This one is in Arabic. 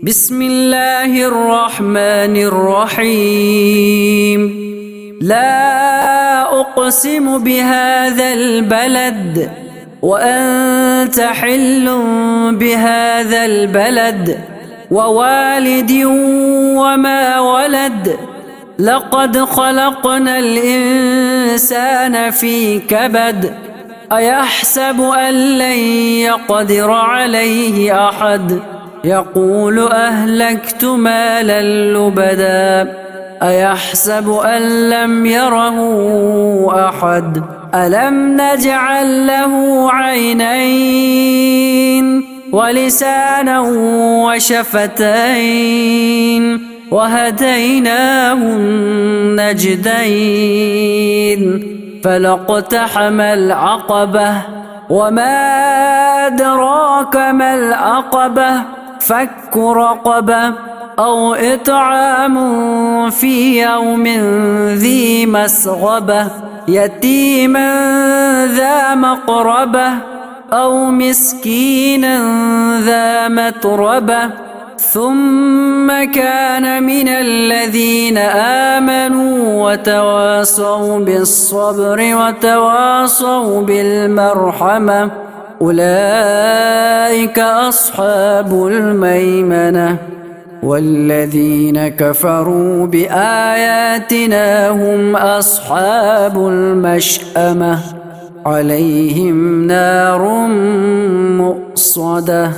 بسم الله الرحمن الرحيم. لا أقسم بهذا البلد وأنت حل بهذا البلد ووالد وما ولد. لقد خلقنا الإنسان في كبد. أيحسب أن لن يقدر عليه أحد. يقول أهلكت مالا لبدا. أيحسب أن لم يره أحد. ألم نجعل له عينين ولسانا وشفتين وهديناه النجدين. فلاقتحم العقبة وما أدراك ما العقبة. فك رقبة أو إطعام في يوم ذي مسغبة. يتيما ذا مقربة أو مسكينا ذا متربة. ثم كان من الذين آمنوا وتواصوا بالصبر وتواصوا بالمرحمة. أولئك أصحاب الميمنة. والذين كفروا بآياتنا هم أصحاب المشأمة. عليهم نار مؤصدة.